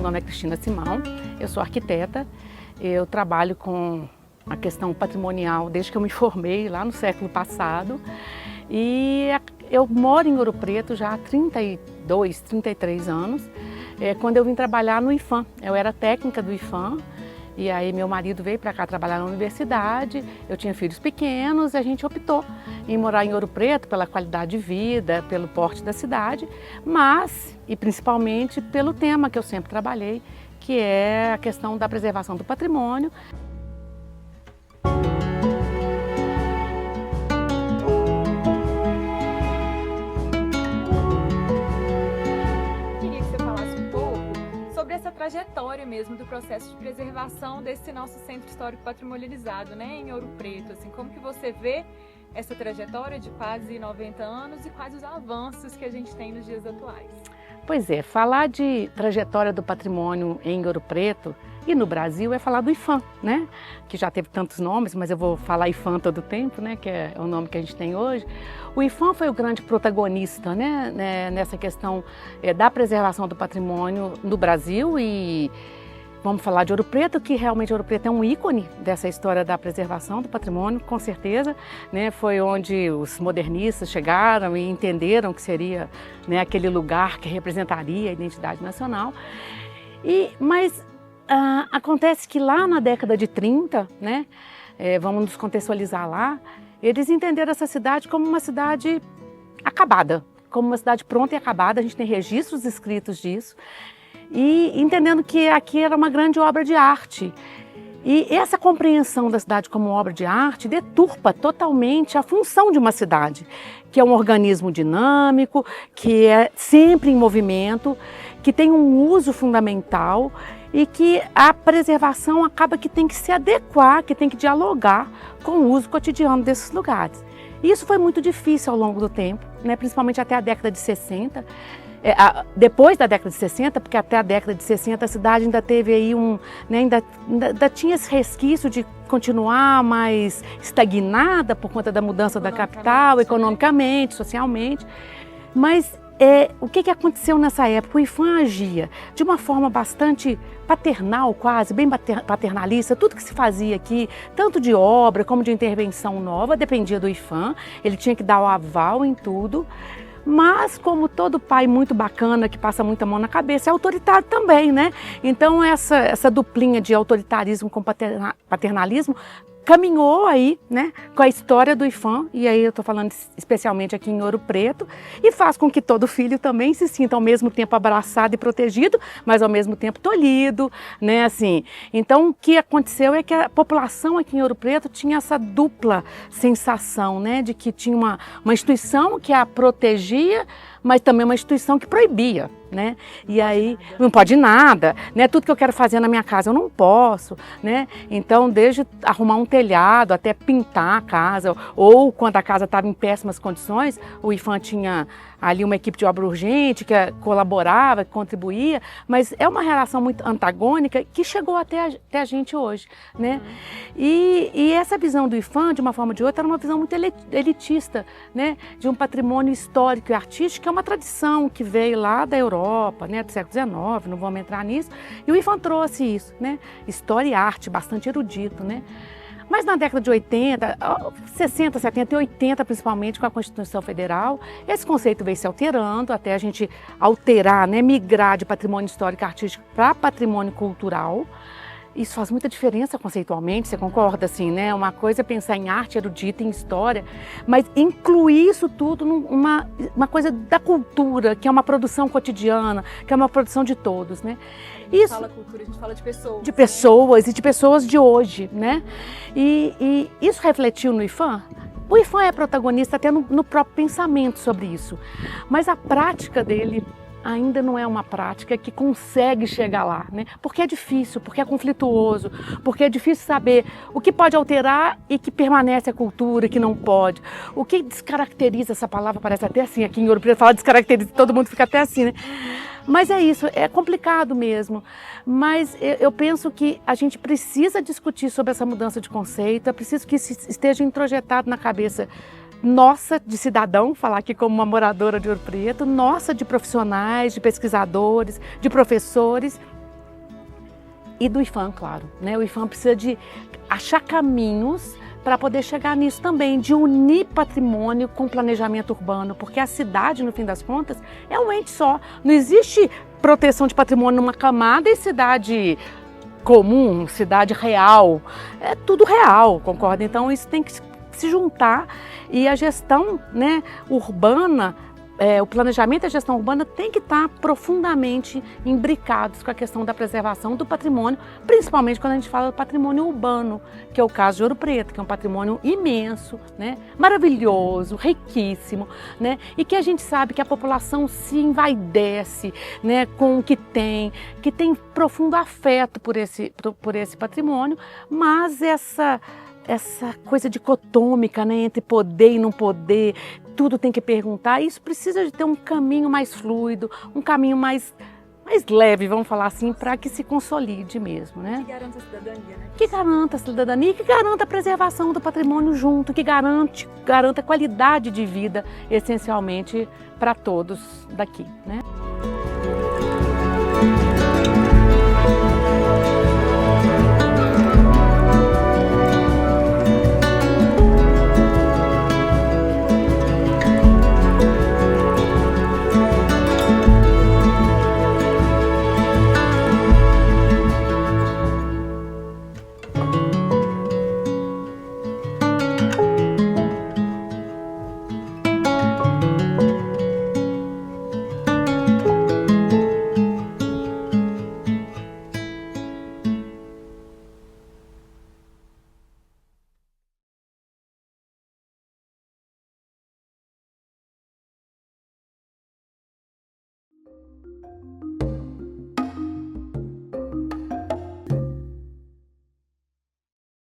nome é Cristina Simão, eu sou arquiteta, eu trabalho com a questão patrimonial desde que eu me formei lá no século passado e eu moro em Ouro Preto já há 32, 33 anos, quando eu vim trabalhar no IPHAN. Eu era técnica do IPHAN e aí meu marido veio para cá trabalhar na universidade, eu tinha filhos pequenos e a gente optou em morar em Ouro Preto pela qualidade de vida, pelo porte da cidade, mas e principalmente pelo tema que eu sempre trabalhei, que é a questão da preservação do patrimônio. Essa trajetória mesmo do processo de preservação desse nosso centro histórico patrimonializado, né, em Ouro Preto, assim, como que você vê essa trajetória de quase 90 anos e quais os avanços que a gente tem nos dias atuais? Pois é, falar de trajetória do patrimônio em Ouro Preto e no Brasil é falar do IPHAN, né? Que já teve tantos nomes, mas eu vou falar IPHAN todo o tempo, né? Que é o nome que a gente tem hoje. O IPHAN foi o grande protagonista, né? Nessa questão da preservação do patrimônio no Brasil e vamos falar de Ouro Preto, que realmente Ouro Preto é um ícone dessa história da preservação do patrimônio, com certeza, né? Foi onde os modernistas chegaram e entenderam que seria, né, aquele lugar que representaria a identidade nacional. Mas acontece que lá na década de 30, né, vamos nos contextualizar lá, eles entenderam essa cidade como uma cidade acabada, como uma cidade pronta e acabada, a gente tem registros escritos disso, e entendendo que aqui era uma grande obra de arte. E essa compreensão da cidade como obra de arte deturpa totalmente a função de uma cidade, que é um organismo dinâmico, que é sempre em movimento, que tem um uso fundamental e que a preservação acaba que tem que se adequar, que tem que dialogar com o uso cotidiano desses lugares. E isso foi muito difícil ao longo do tempo, né? Principalmente até a década de 60. Depois da década de 60, porque até a década de 60 a cidade ainda teve aí ainda tinha esse resquício de continuar mais estagnada por conta da mudança da capital, economicamente, socialmente. Mas o que aconteceu nessa época? O IPHAN agia de uma forma bastante paternal, quase, bem paternalista. Tudo que se fazia aqui, tanto de obra como de intervenção nova, dependia do IPHAN. Ele tinha que dar o aval em tudo. Mas, como todo pai muito bacana, que passa muita mão na cabeça, é autoritário também, né? Então, essa duplinha de autoritarismo com paternalismo caminhou aí, né, com a história do IPHAN, e aí eu estou falando especialmente aqui em Ouro Preto, e faz com que todo filho também se sinta ao mesmo tempo abraçado e protegido, mas ao mesmo tempo tolhido, né, assim. Então, o que aconteceu é que a população aqui em Ouro Preto tinha essa dupla sensação, né, de que tinha uma instituição que a protegia, mas também uma instituição que proibia, né? E aí não pode nada, né? Tudo que eu quero fazer na minha casa eu não posso, né? Então, desde arrumar um telhado até pintar a casa, ou quando a casa estava em péssimas condições, o IPHAN tinha ali uma equipe de obra urgente que colaborava, que contribuía, mas é uma relação muito antagônica que chegou até a gente hoje, né? E essa visão do IPHAN, de uma forma ou de outra, era uma visão muito elitista, né? De um patrimônio histórico e artístico, que é uma tradição que veio lá da Europa, né? Do século XIX, não vamos entrar nisso, e o IPHAN trouxe isso, né? História e arte, bastante erudito, né? Mas na década de 80, 60, 70 e 80 principalmente, com a Constituição Federal, esse conceito veio se alterando até a gente alterar, né, migrar de patrimônio histórico e artístico para patrimônio cultural. Isso faz muita diferença conceitualmente, você concorda assim, né? Uma coisa é pensar em arte erudita, em história, mas incluir isso tudo numa coisa da cultura, que é uma produção cotidiana, que é uma produção de todos, né? Isso, fala cultura, a gente fala de pessoas. De pessoas, né? E de pessoas de hoje, né? E isso refletiu no IPHAN? O IPHAN é protagonista até no próprio pensamento sobre isso, mas a prática dele ainda não é uma prática que consegue chegar lá, né? Porque é difícil, porque é conflituoso, porque é difícil saber o que pode alterar e que permanece a cultura, que não pode. O que descaracteriza, essa palavra parece até assim, aqui em Ouro Preto fala descaracteriza, todo mundo fica até assim, né? Mas é isso, é complicado mesmo. Mas eu penso que a gente precisa discutir sobre essa mudança de conceito, é preciso que isso esteja introjetado na cabeça nossa de cidadão, falar aqui como uma moradora de Ouro Preto, nossa de profissionais, de pesquisadores, de professores E do IPHAN, claro, né? O IPHAN precisa de achar caminhos para poder chegar nisso também, de unir patrimônio com planejamento urbano, porque a cidade, no fim das contas, é um ente só. Não existe proteção de patrimônio numa camada e cidade comum, cidade real. É tudo real, concorda? Então isso tem que se juntar e a gestão, né, urbana, o planejamento e a gestão urbana tem que estar profundamente imbricados com a questão da preservação do patrimônio, principalmente quando a gente fala do patrimônio urbano, que é o caso de Ouro Preto, que é um patrimônio imenso, né, maravilhoso, riquíssimo, né, e que a gente sabe que a população se envaidece, né, com o que tem profundo afeto por esse patrimônio, mas essa coisa dicotômica, né, entre poder e não poder, tudo tem que perguntar, isso precisa de ter um caminho mais fluido, um caminho mais leve, vamos falar assim, para que se consolide mesmo, né? Que garanta a cidadania, né? Que garanta a cidadania e que garanta a preservação do patrimônio junto, que garanta a qualidade de vida, essencialmente, para todos daqui, né?